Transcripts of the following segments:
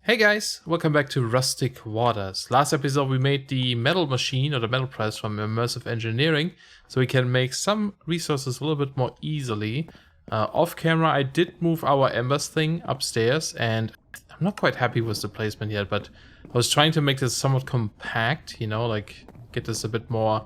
Hey guys, welcome back to Rustic Waters. Last episode we made the metal machine or the metal press from immersive engineering so we can make some resources a little bit more easily. Off camera I did move our embers thing upstairs and I'm not quite happy with the placement yet, but I was trying to make this somewhat compact, you know, like get this a bit more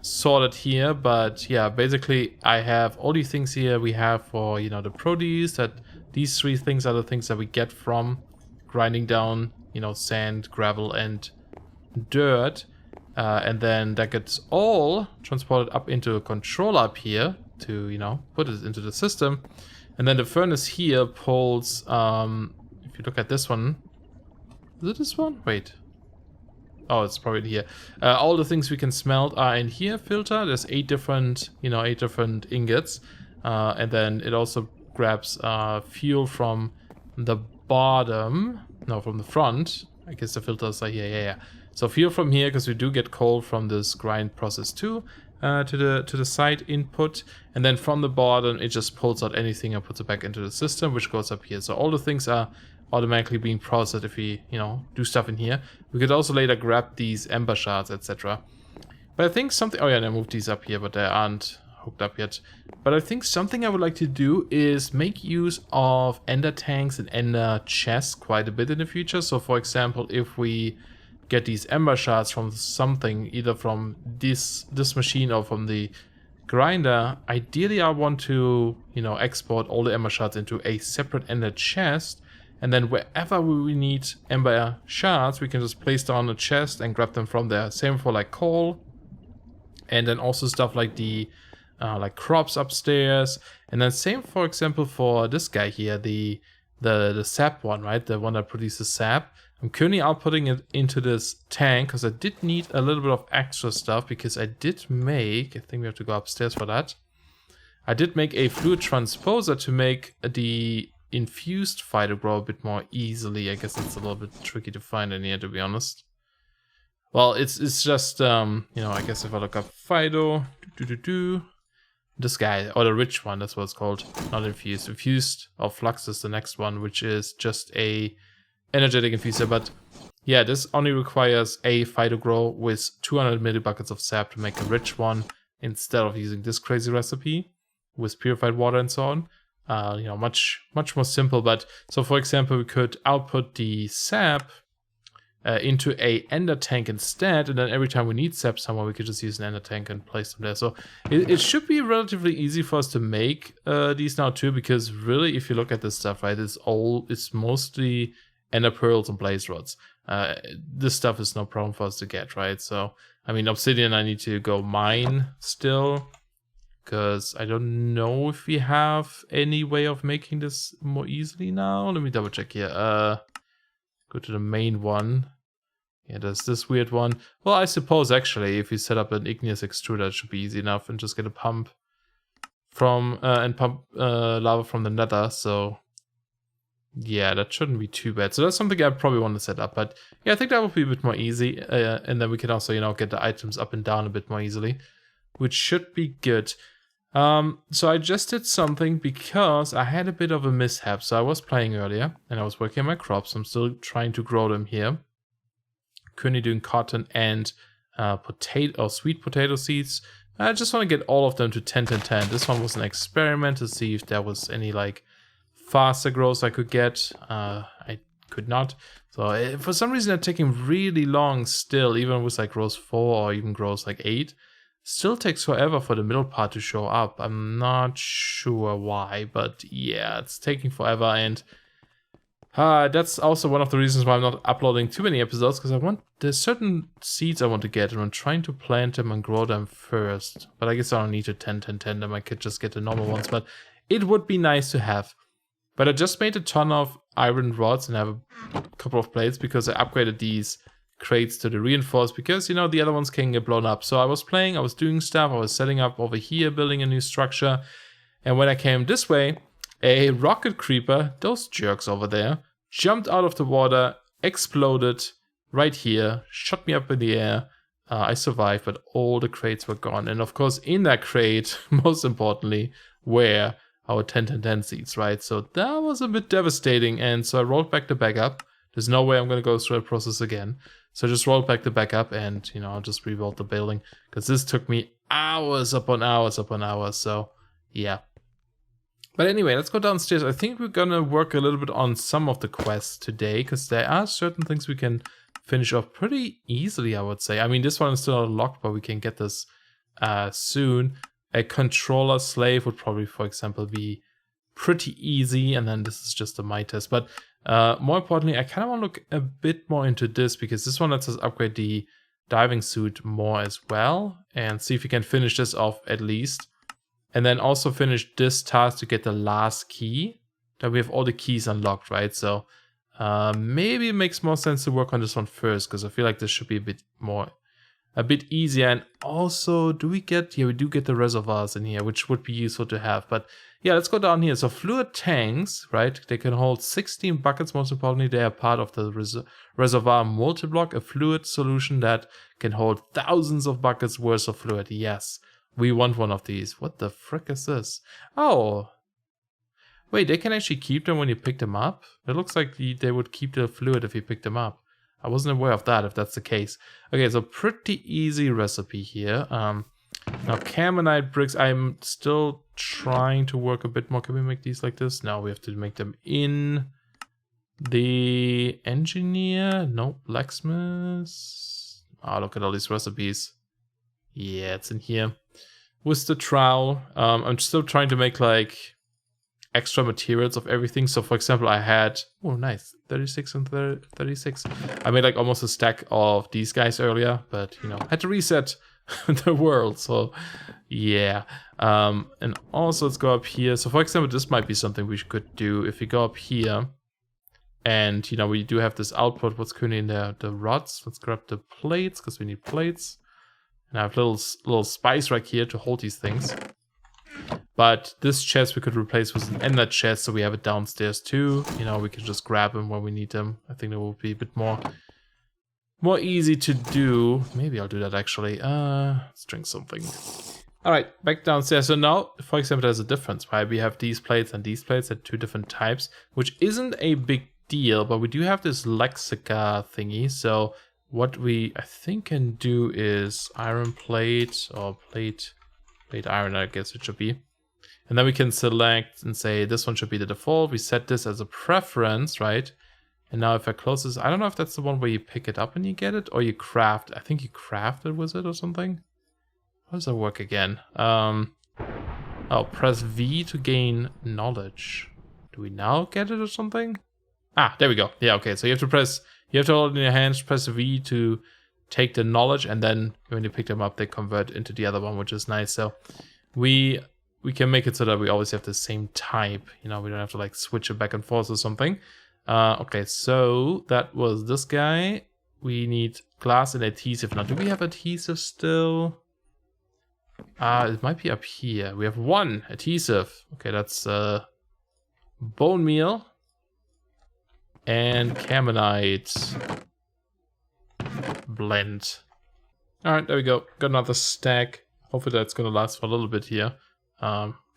sorted here. But yeah, basically I have all these things here we have for, you know, the produce. That these three things are the things that we get from grinding down, you know, sand, gravel, and dirt. And then that gets all transported up into a controller up here to, you know, put it into the system. And then the furnace here pulls, if you look at this one, is it this one? Wait. Oh, it's probably here. All the things we can smelt are in here, filter. There's 8 different, you know, 8 different ingots. And then it also grabs fuel from the bottom, no, from the front. I guess the filters are here, yeah. So fuel from here, because we do get coal from this grind process too, to the side input, and then from the bottom it just pulls out anything and puts it back into the system, which goes up here. So all the things are automatically being processed if we, you know, do stuff in here. We could also later grab these ember shards, etc. But I think something, oh yeah, I moved these up here, but they aren't hooked up yet. But I think something I would like to do is make use of ender tanks and ender chests quite a bit in the future. So for example, if we get these ember shards from something, either from this machine or from the grinder, ideally I want to, you know, export all the ember shards into a separate ender chest, and then wherever we need ember shards we can just place down a chest and grab them from there. Same for like coal, and then also stuff like the like crops upstairs, and then same for example for this guy here, the sap one, right? The one that produces sap. I'm currently outputting it into this tank because I did need a little bit of extra stuff, because I did make, I think we have to go upstairs for that. I did make a fluid transposer to make the infused phyto grow a bit more easily. I guess it's a little bit tricky to find in here, to be honest. Well, it's just, you know, I guess if I look up phyto, this guy, or the rich one, that's what it's called, not infused. Infused or flux is the next one, which is just a energetic infuser. But yeah, this only requires a phyto grow with 200 millibuckets of sap to make a rich one, instead of using this crazy recipe with purified water and so on. You know, much more simple. But so for example, we could output the sap into a ender tank instead, and then every time we need sap somewhere we could just use an ender tank and place them there. So it should be relatively easy for us to make these now too, because really if you look at this stuff, right, it's mostly ender pearls and blaze rods. This stuff is no problem for us to get, right? So I mean, obsidian I need to go mine still, because I don't know if we have any way of making this more easily now. Let me double check here. Go to the main one. Yeah, there's this weird one. Well, I suppose actually if you set up an igneous extruder it should be easy enough, and just get a pump from lava from the nether. So yeah, that shouldn't be too bad. So that's something I probably want to set up. But yeah, I think that would be a bit more easy. And then we can also, you know, get the items up and down a bit more easily, which should be good. So I just did something because I had a bit of a mishap. So I was playing earlier and I was working on my crops. I'm still trying to grow them here. Currently doing cotton and potato or sweet potato seeds. I just want to get all of them to 10, 10, 10. This one was an experiment to see if there was any like faster growth I could get. I could not. So for some reason they're taking really long still, even with like growth 4 or even growth like 8. Still takes forever for the middle part to show up. I'm not sure why, but yeah, it's taking forever. And that's also one of the reasons why I'm not uploading too many episodes, because there's certain seeds I want to get and I'm trying to plant them and grow them first. But I guess I don't need to 10, 10, 10 them. I could just get the normal ones, but it would be nice to have. But I just made a ton of iron rods and I have a couple of plates because I upgraded these crates to the reinforced, because, you know, the other ones can get blown up. So I was playing, I was doing stuff, I was setting up over here, building a new structure. And when I came this way, a rocket creeper, those jerks over there, jumped out of the water, exploded right here, shot me up in the air. I survived, but all the crates were gone. And of course, in that crate, most importantly, were our 10-10-10 seeds, right? So that was a bit devastating, and so I rolled back the backup. There's no way I'm going to go through that process again. So I just rolled back the backup and, you know, I'll just rebuild the building, because this took me hours upon hours upon hours, so yeah. But anyway, let's go downstairs. I think we're going to work a little bit on some of the quests today, because there are certain things we can finish off pretty easily, I would say. I mean, this one is still unlocked, but we can get this soon. A controller slave would probably, for example, be pretty easy, and then this is just a might test. But more importantly, I kind of want to look a bit more into this, because this one lets us upgrade the diving suit more as well, and see if we can finish this off at least. And then also finish this task to get the last key. Then we have all the keys unlocked, right? So maybe it makes more sense to work on this one first, because I feel like this should be a bit easier. And also, do we get, yeah, we do get the reservoirs in here, which would be useful to have. But yeah, let's go down here. So fluid tanks, right? They can hold 16 buckets. Most importantly, they are part of the reservoir multi-block, a fluid solution that can hold thousands of buckets worth of fluid. Yes, we want one of these. What the frick is this? Oh, wait, they can actually keep them when you pick them up? It looks like they would keep the fluid if you pick them up. I wasn't aware of that, if that's the case. Okay, so pretty easy recipe here. Now, Camonite bricks, I'm still trying to work a bit more. Can we make these like this? No, we have to make them in the engineer. No, blacksmith. Oh, look at all these recipes. Yeah, it's in here. With the trowel, I'm still trying to make like extra materials of everything. So for example, I had, oh nice, 36 and 36. I made like almost a stack of these guys earlier, but you know, I had to reset the world. So yeah, and also let's go up here. So for example, this might be something we could do if we go up here, and you know, we do have this output. What's currently in there? The rods. Let's grab the plates, because we need plates. And I have little spice rack here to hold these things. But this chest we could replace with an ender chest, so we have it downstairs too. You know, we can just grab them when we need them. I think it will be a bit more easy to do. Maybe I'll do that actually. Let's drink something. All right, back downstairs. So now, for example, there's a difference, right? We have these plates and these plates at two different types, which isn't a big deal, but we do have this lexica thingy. So what we, I think, can do is iron plate or plate iron, I guess it should be. And then we can select and say this one should be the default. We set this as a preference, right? And now if I close this, I don't know if that's the one where you pick it up and you get it, or you craft. I think you craft it with it or something. How does that work again? Oh, press V to gain knowledge. Do we now get it or something? Ah, there we go. Yeah, okay. So you have to hold it in your hands, press V to take the knowledge, and then when you pick them up, they convert into the other one, which is nice. So we can make it so that we always have the same type. You know, we don't have to like switch it back and forth or something. Okay, so that was this guy. We need glass and adhesive. Now, do we have adhesive still? It might be up here. We have one adhesive. Okay, that's bone meal and Camonite blend. All right, there we go. Got another stack. Hopefully that's gonna last for a little bit here.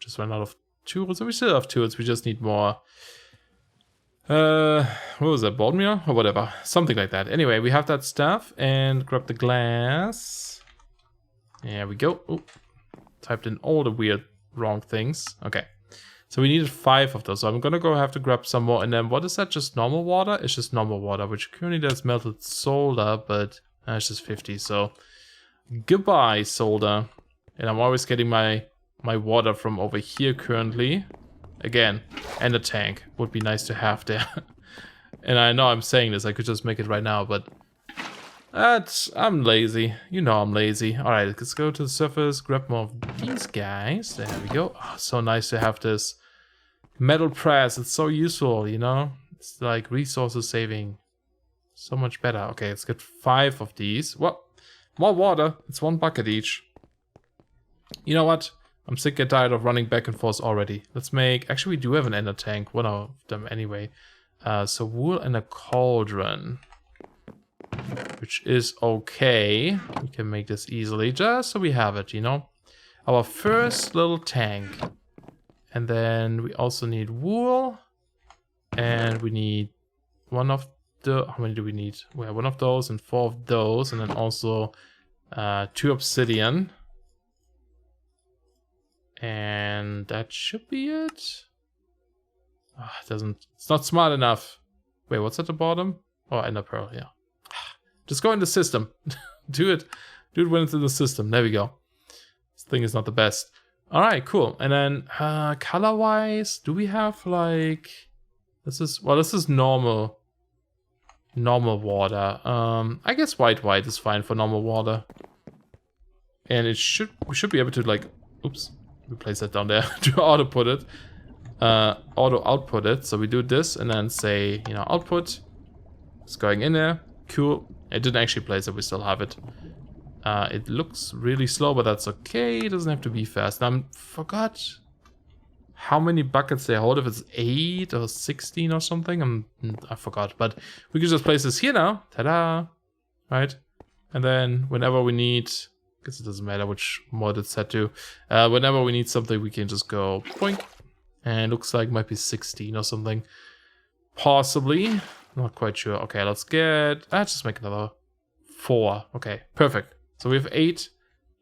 Just ran out of tools, and we still have tools. We just need more. What was that? Bone meal or whatever, something like that. Anyway, we have that stuff, and grab the glass. There we go. Oh, typed in all the weird wrong things. Okay. So we needed 5 of those. So I'm gonna have to grab some more. And then what is that? Just normal water? It's just normal water, which currently does melted solder, but it's just 50. So goodbye, solder. And I'm always getting my water from over here currently. Again, and a tank would be nice to have there. And I know I'm saying this, I could just make it right now, but I'm lazy. You know I'm lazy. All right, let's go to the surface, grab more of these guys. There we go. Oh, so nice to have this metal press. It's so useful, you know? It's like resources saving. So much better. Okay, let's get 5 of these. What? More water. It's 1 bucket each. You know what? I'm sick and tired of running back and forth already. Let's make... Actually, we do have an ender tank. One of them anyway. So wool and a cauldron. Which is okay. We can make this easily. Just so we have it, you know. Our first little tank. And then we also need wool. And we need one of the... How many do we need? We have one of those and 4 of those. And then also 2 obsidian. And that should be it. Oh, it doesn't... It's not smart enough. Wait, what's at the bottom? Oh, ender pearl, yeah. Just go in the system. Do it. Do it when it's in the system. There we go. This thing is not the best. Alright, cool. And then color-wise, do we have like... This is... Well, this is normal. Normal water. I guess white is fine for normal water. And it should... We should be able to like... Oops. We place that down there to auto-put it. Auto-output it. So we do this and then say, you know, output. It's going in there. Cool. It didn't actually place it. We still have it. It looks really slow, but that's okay. It doesn't have to be fast. I forgot how many buckets they hold. If it's 8 or 16 or something. I forgot. But we can just place this here now. Ta-da! Right? And then whenever we need... I guess it doesn't matter which mod it's set to. Whenever we need something, we can just go boink. And it looks like it might be 16 or something. Possibly. Not quite sure. Okay, let's get... just make another 4. Okay, perfect. So we have 8.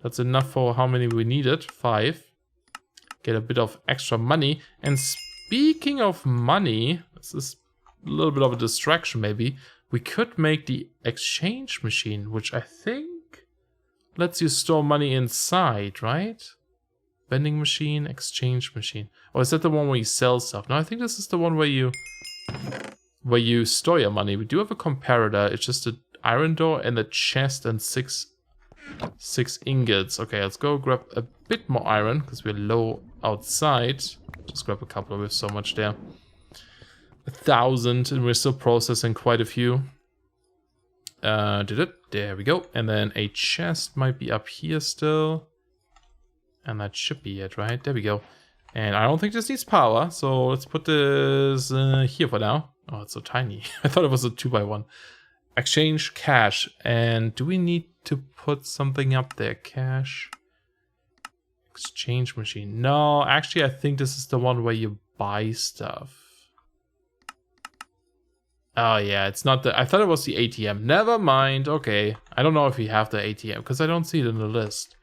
That's enough for how many we needed. 5. Get a bit of extra money. And speaking of money, this is a little bit of a distraction maybe. We could make the exchange machine, which I think lets you store money inside, right? Vending machine, exchange machine. Or is that the one where you sell stuff? No, I think this is the one where you store your money. We do have a comparator. It's just an iron door and a chest and 6 ingots. Okay, let's go grab a bit more iron because we're low outside. Just grab a couple. We have so much there. 1,000, and we're still processing quite a few. Did it? There we go. And then a chest might be up here still. And that should be it, right? There we go. And I don't think this needs power, so let's put this here for now. Oh, it's so tiny. I thought it was a 2x1. Exchange cash. And do we need to put something up there? Cash. Exchange machine. No, actually, I think this is the one where you buy stuff. Oh, yeah, it's not the... I thought it was the ATM. Never mind. Okay. I don't know if we have the ATM, because I don't see it in the list.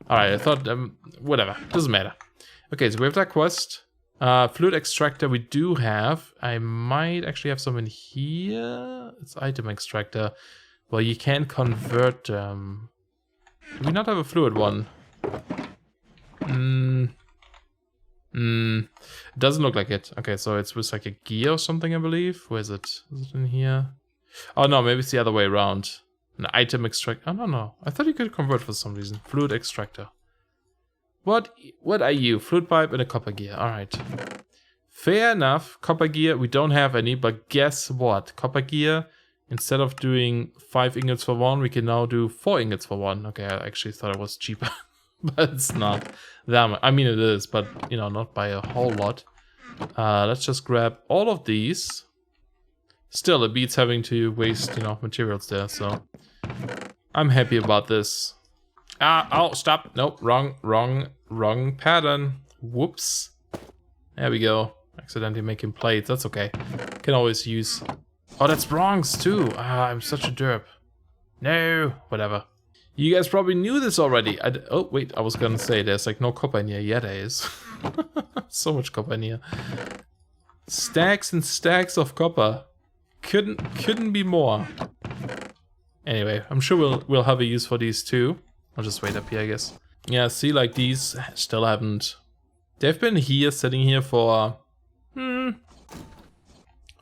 Alright, I thought... whatever. Doesn't matter. Okay, so we have that quest. Fluid extractor we do have. I might actually have some in here. It's item extractor. Well, you can convert them. Do we not have a fluid one? It doesn't look like it. Okay, so it's with like a gear or something, I believe. Where is it? Is it in here? Oh no, maybe it's the other way around. An item extractor. Oh no. I thought you could convert for some reason. Fluid extractor. What are you? Fluid pipe and a copper gear. Alright. Fair enough. Copper gear, we don't have any, but guess what? Copper gear, instead of doing 5 ingots for 1, we can now do 4 ingots for 1. Okay, I actually thought it was cheaper. But it's not that much. I mean, it is, but, you know, not by a whole lot. Let's just grab all of these. Still, it beats having to waste, you know, materials there, so I'm happy about this. Oh, stop. Nope, wrong pattern. Whoops. There we go. Accidentally making plates. That's okay. Can always use... Oh, that's bronze, too. I'm such a derp. No, whatever. You guys probably knew this already. Oh, wait, I was gonna say there's like no copper in here. Yeah, there is. So much copper in here. Stacks and stacks of copper. Couldn't be more. Anyway, I'm sure we'll have a use for these too. I'll just wait up here, I guess. Yeah, see, like these still haven't... They've been here, sitting here for...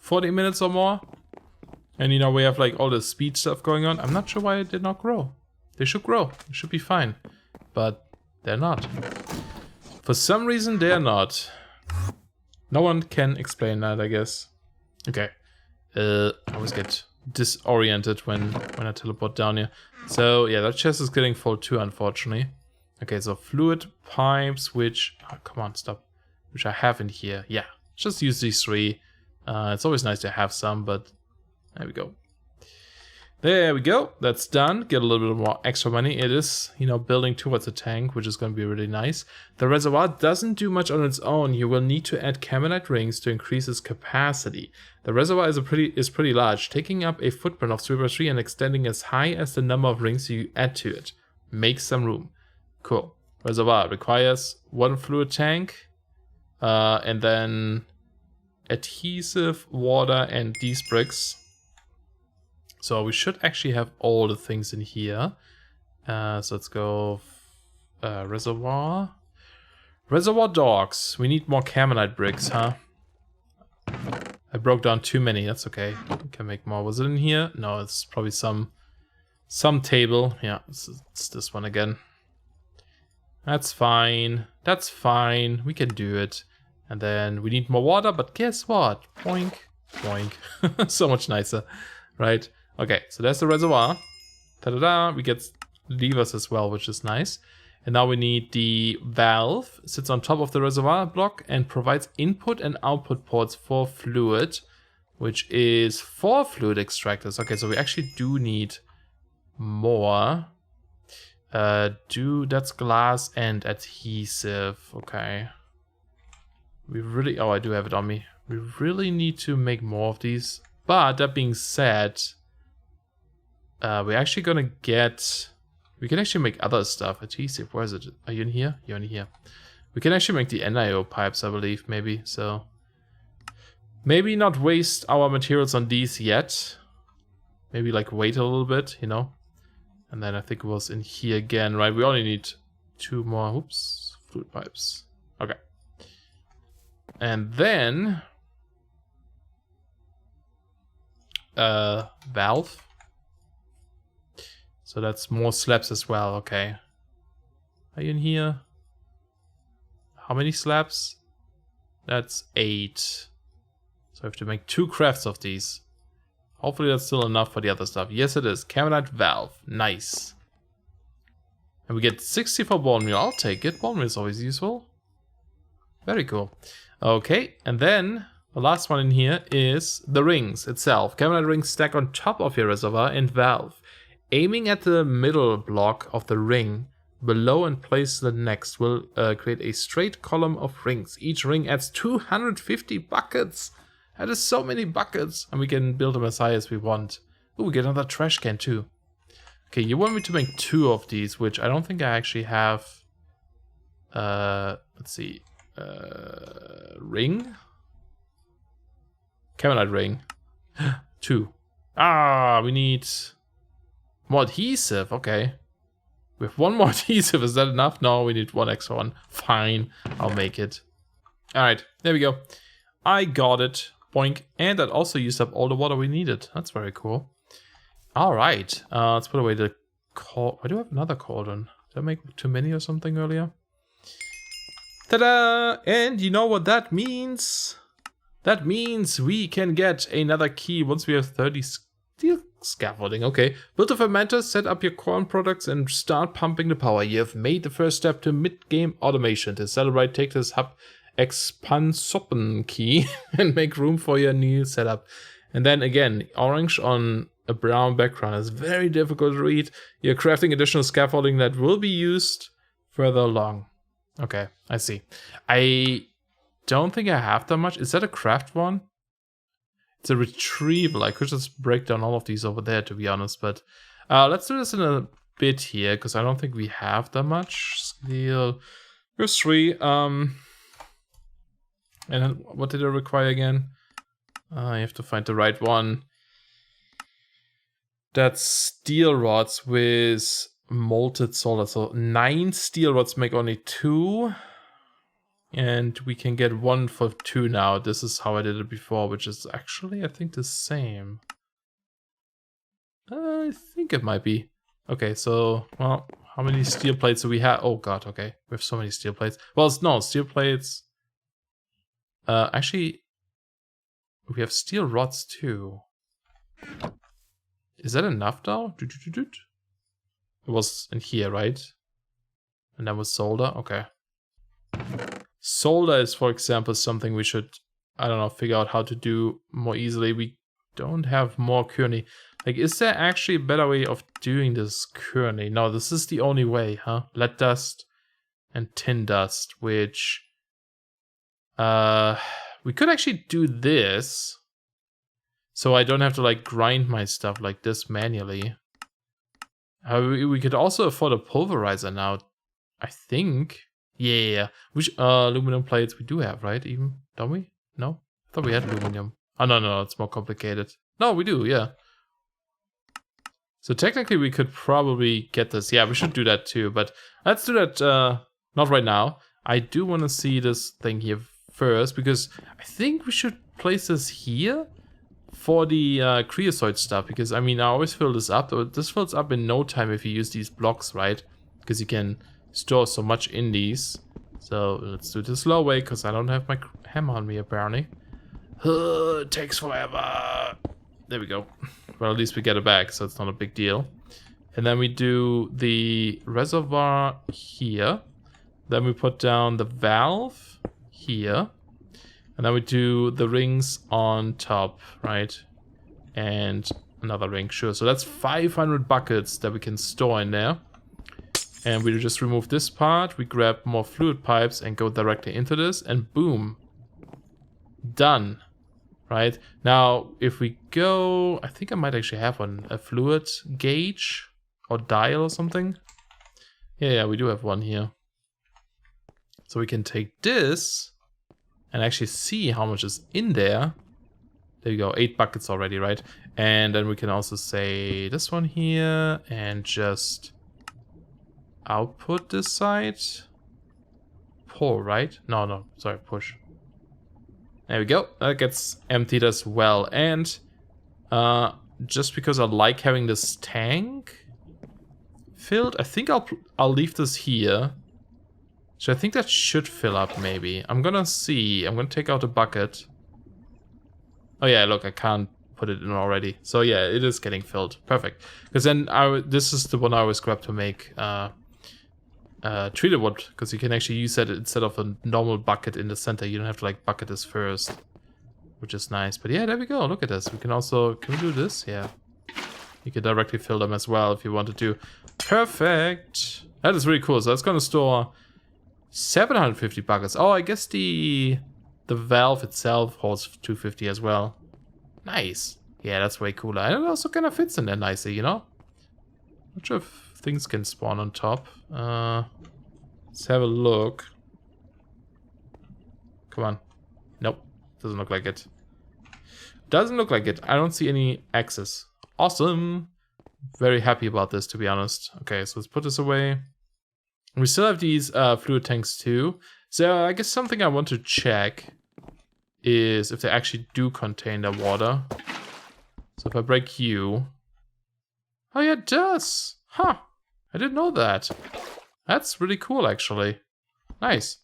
40 minutes or more. And you know, we have like all the speed stuff going on. I'm not sure why it did not grow. They should grow. It should be fine. But they're not. For some reason, they're not. No one can explain that, I guess. Okay. I always get disoriented when I teleport down here. So, yeah, that chest is getting full too, unfortunately. Okay, so fluid pipes, which... Oh, come on, stop. Which I have in here. Yeah, just use these 3. It's always nice to have some, but... There we go. There we go. That's done. Get a little bit more extra money. It is, you know, building towards a tank, which is going to be really nice. The reservoir doesn't do much on its own. You will need to add caminite rings to increase its capacity. The reservoir is pretty large, taking up a footprint of 3x3 and extending as high as the number of rings you add to it. Make some room. Cool. Reservoir requires 1 fluid tank, and then adhesive, water, and these bricks. So we should actually have all the things in here. So let's go reservoir. Reservoir dogs. We need more caminite bricks, huh? I broke down too many. That's okay. We can make more. Was it in here? No, it's probably some table. Yeah, it's this one again. That's fine. That's fine. We can do it. And then we need more water, but guess what? Boink. Boink. So much nicer, right? Okay, so there's the reservoir. Ta-da-da! We get levers as well, which is nice. And now we need the valve. It sits on top of the reservoir block and provides input and output ports for fluid, which is 4 fluid extractors. Okay, so we actually do need more. That's glass and adhesive. Okay. We really... Oh, I do have it on me. We really need to make more of these. But that being said... we're actually gonna get... We can actually make other stuff. Adhesive, where is it? Are you in here? You're in here. We can actually make the NIO pipes, I believe, maybe. So maybe not waste our materials on these yet. Maybe like wait a little bit, you know. And then I think it was in here again, right? We only need 2 more, oops, fluid pipes. Okay. And then... valve. So that's more slabs as well, okay. Are you in here? How many slabs? That's 8. So I have to make 2 crafts of these. Hopefully that's still enough for the other stuff. Yes it is. Caminite valve. Nice. And we get 60 for bone meal. I'll take it. Bone meal is always useful. Very cool. Okay, and then the last one in here is the rings itself. Caminite rings stack on top of your reservoir and valve. Aiming at the middle block of the ring below and place the next will create a straight column of rings. Each ring adds 250 buckets. That is so many buckets. And we can build them as high as we want. Ooh, we get another trash can too. Okay, you want me to make 2 of these, which I don't think I actually have. Let's see. Ring? Caminite ring. 2. Ah, we need... more adhesive, okay. We have 1 more adhesive, is that enough? No, we need 1 extra one. Fine, I'll make it. Alright, there we go. I got it. Boink. And that also used up all the water we needed. That's very cool. Alright, let's put away the cauldron. Why do I have another cauldron? Did I make too many or something earlier? Ta-da! And you know what that means? That means we can get another key once we have 30 steel scaffolding. Okay, build a fermenter, set up your corn products, and start pumping the power. You have made the first step to mid-game automation. To celebrate, take this hub expansoppen key and make room for your new setup. And then again, orange on a brown background is very difficult to read. You're crafting additional scaffolding that will be used further along. Okay, I see. I don't think I have that much. Is that a craft one? It's a retrieval. I could just break down all of these over there, to be honest. But let's do this in a bit here, because I don't think we have that much. Steel. Here's 3. And then what did it require again? You have to find the right one. That's steel rods with molted solder. So 9 steel rods make only 2. And we can get 1 for 2 now. This is how I did it before, which is actually, I think, the same. I think it might be. Okay, so, well, how many steel plates do we have? Oh god, okay. We have so many steel plates. Well, no, steel plates. Actually, we have steel rods too. Is that enough though? It was in here, right? And that was solder? Okay. Solder is, for example, something we should, I don't know, figure out how to do more easily. We don't have more currently. Like, is there actually a better way of doing this currently? No, this is the only way, huh? Lead dust and tin dust, which we could actually do this, so I don't have to like grind my stuff like this manually. We could also afford a pulverizer now, I think. Yeah. Which aluminum plates we do have, right? Even, don't we? No? I thought we had aluminum. Oh, no, it's more complicated. No, we do, yeah. So technically we could probably get this. Yeah, we should do that too, but let's do that not right now. I do want to see this thing here first, because I think we should place this here for the creosote stuff, because I mean I always fill this up. This fills up in no time if you use these blocks, right? Because you can store so much in these. So let's do it the slow way, because I don't have my hammer on me apparently. It takes forever. There we go. Well, at least we get it back, so it's not a big deal. And then we do the reservoir here. Then we put down the valve here. And then we do the rings on top, right? And another ring, sure. So that's 500 buckets that we can store in there. And we just remove this part. We grab more fluid pipes and go directly into this. And boom. Done. Right? Now, if we go... I think I might actually have one. A fluid gauge or dial or something. Yeah, we do have one here. So we can take this and actually see how much is in there. There you go, 8 buckets already, right? And then we can also say this one here and just output this side. Pull, right? No, sorry, push. There we go, that gets emptied as well. And just because I like having this tank filled, I think I'll leave this here. So I think that should fill up maybe. I'm gonna see. I'm gonna take out a bucket. Oh yeah, look, I can't put it in already. So yeah, it is getting filled. Perfect. Because then this is the one I always grab to make treated wood. Because you can actually use that instead of a normal bucket in the center. You don't have to like bucket this first. Which is nice. But yeah, there we go. Look at this. We can also... Can we do this? Yeah. You can directly fill them as well if you wanted to. Perfect. That is really cool. So that's gonna store 750 buckets. Oh, I guess the valve itself holds 250 as well. Nice. Yeah, that's way cooler. And it also kind of fits in there nicely, you know? Not sure if things can spawn on top. Let's have a look. Come on. Nope. Doesn't look like it. Doesn't look like it. I don't see any access. Awesome. Very happy about this, to be honest. Okay, so let's put this away. We still have these fluid tanks too. So I guess something I want to check is if they actually do contain the water. So if I break you... Oh yeah, it does! Huh! I didn't know that. That's really cool, actually. Nice.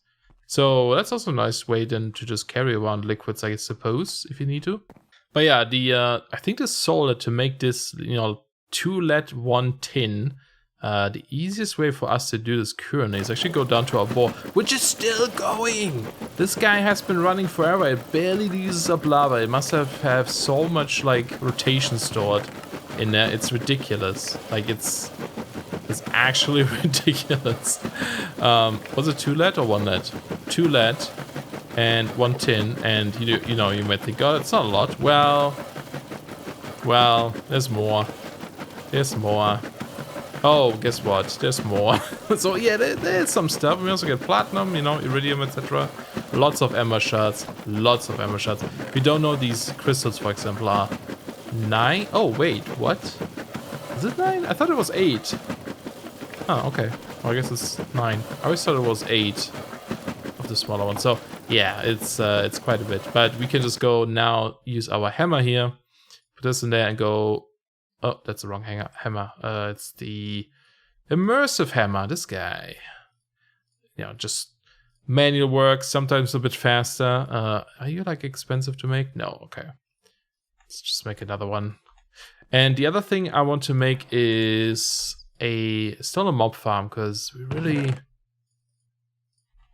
So that's also a nice way then to just carry around liquids, I suppose, if you need to. But yeah, I think the solder to make this, 2 lead, 1 tin... the easiest way for us to do this currently is actually go down to our bore, which is still going. This guy has been running forever. It barely uses up lava. It must have so much like rotation stored in there. It's ridiculous. Like it's actually ridiculous. Was it 2 lead or 1 lead? 2 lead and 1 tin. And you might think, oh, it's not a lot. Well, there's more. There's more. Oh, guess what? There's more. So yeah, there's some stuff. We also get platinum, iridium, etc. Lots of ember shards. Lots of ember shards. We don't know these crystals, for example, are 9. Oh, wait, what? Is it 9? I thought it was 8. Oh, okay. Well, I guess it's 9. I always thought it was 8 of the smaller one. So yeah, it's quite a bit. But we can just go now, use our hammer here, put this in there and go... Oh, that's the wrong hammer. It's the immersive hammer, this guy. Just manual work, sometimes a bit faster. Are you like expensive to make? No, okay. Let's just make another one. And the other thing I want to make is still a mob farm, because we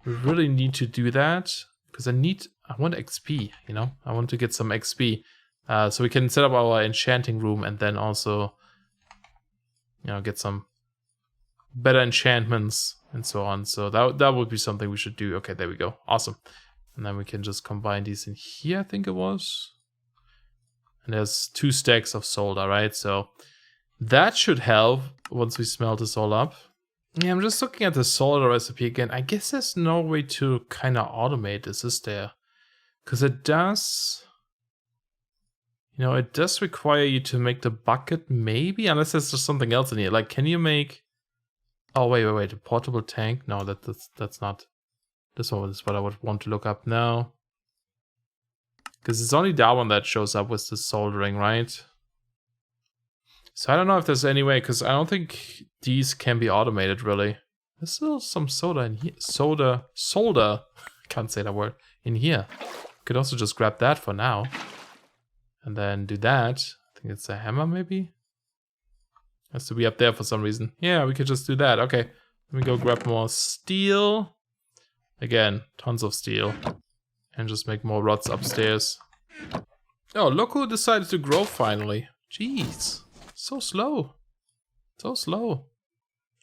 really need to do that. Because I want XP, I want to get some XP. So we can set up our enchanting room and then also, you know, get some better enchantments and so on. So that would be something we should do. Okay, there we go. Awesome. And then we can just combine these in here, I think it was. And there's 2 stacks of solder, right? So that should help once we smelt this all up. Yeah, I'm just looking at the solder recipe again. I guess there's no way to kind of automate this, is there? Because it does... You know, it does require you to make the bucket, maybe? Unless there's just something else in here. Like, can you make... Oh, wait. A portable tank? No, that's not... This one is what I would want to look up now. Because it's only that one that shows up with the soldering, right? So I don't know if there's any way, because I don't think these can be automated, really. There's still some soda in here. Solder. Can't say that word. In here. Could also just grab that for now. And then do that. I think it's a hammer, maybe? Has to be up there for some reason. Yeah, we could just do that. Okay. Let me go grab more steel. Again, tons of steel. And just make more rods upstairs. Oh, look who decided to grow finally. Jeez. So slow. So slow.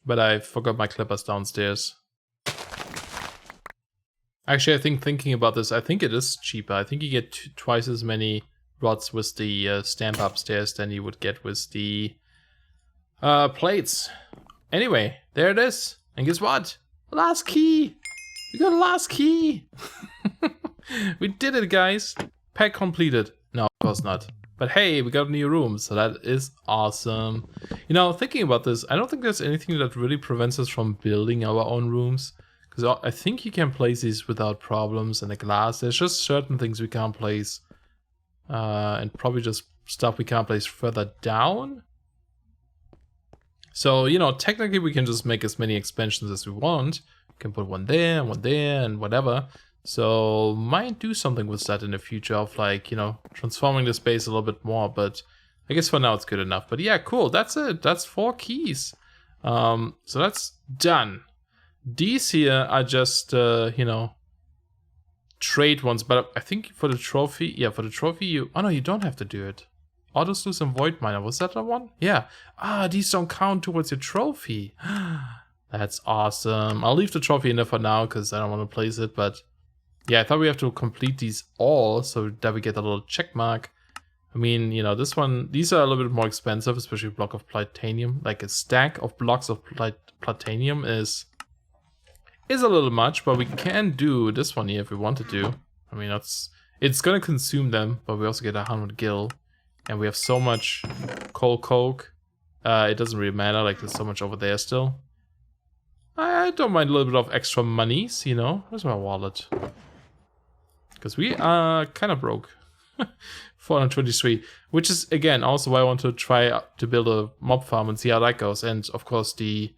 But I forgot my clippers downstairs. Actually, I think thinking about this, I think it is cheaper. I think you get twice as many rods with the stamp upstairs than you would get with the plates. Anyway, there it is. And guess what? Last key. We got a last key. We did it, guys. Pack completed. No, of course not. But hey, we got a new room, so that is awesome. You know, thinking about this, I don't think there's anything that really prevents us from building our own rooms. Because I think you can place these without problems, and the glass. There's just certain things we can't place. And probably just stuff we can't place further down. So, you know, technically we can just make as many expansions as we want. We can put one there, and whatever. So, might do something with that in the future of, like, you know, transforming the space a little bit more. But I guess for now it's good enough. But yeah, cool. That's it. That's 4 keys. So that's done. These here are just, you know, trade ones. But I think for the trophy, yeah, for the trophy you... Oh no, you don't have to do it. Auto Sluice and Void Miner. Was that the one? Yeah. Ah, these don't count towards your trophy. That's awesome. I'll leave the trophy in there for now because I don't want to place it. But yeah, I thought we have to complete these all so that we get a little check mark. I mean, you know, this one, these are a little bit more expensive, especially a block of Platanium. Like a stack of blocks of Platanium is a little much, but we can do this one here if we wanted to. I mean, it's gonna consume them, but we also get 100 gil. And we have so much coal coke. It doesn't really matter, like there's so much over there still. I don't mind a little bit of extra monies, you know. Where's my wallet? Because we are kind of broke. 423, which is again also why I want to try to build a mob farm and see how that goes. And of course the,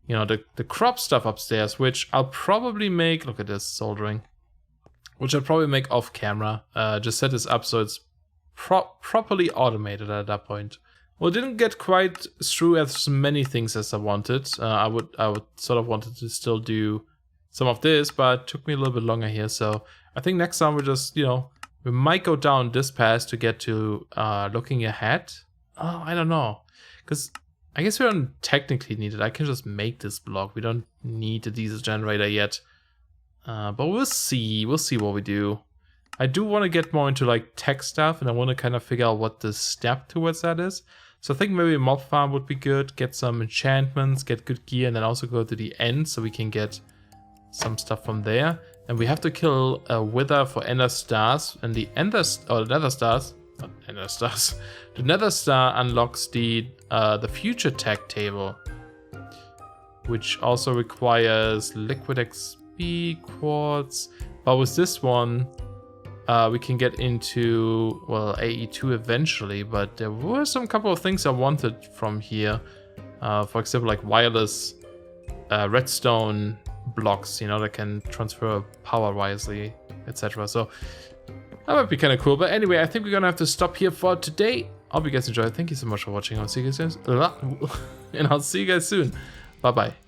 you know, the crop stuff upstairs, which I'll probably make. Look at this soldering, which I'll probably make off camera. Just set this up so it's properly automated at that point. Well, it didn't get quite through as many things as I wanted. I would sort of wanted to still do some of this, but it took me a little bit longer here. So I think next time we just, you know, we might go down this path to get to looking ahead. Oh, I don't know. Because I guess we don't technically need it. I can just make this block. We don't need the diesel generator yet. But we'll see. We'll see what we do. I do want to get more into like tech stuff, and I want to kind of figure out what the step towards that is. So I think maybe a mob farm would be good. Get some enchantments, get good gear, and then also go to the end so we can get some stuff from there. And we have to kill a wither for Ender Stars, and the Nether Stars, not Ender Stars. The Nether Star unlocks the future tech table, which also requires liquid XP, quartz. But with this one, we can get into, well, AE2 eventually, but there were some couple of things I wanted from here. For example, like wireless redstone blocks, you know, that can transfer power wisely, etc. So that might be kind of cool. But anyway, I think we're gonna have to stop here for today. I hope you guys enjoyed. Thank you so much for watching. I'll see you guys soon. And I'll see you guys soon. Bye bye.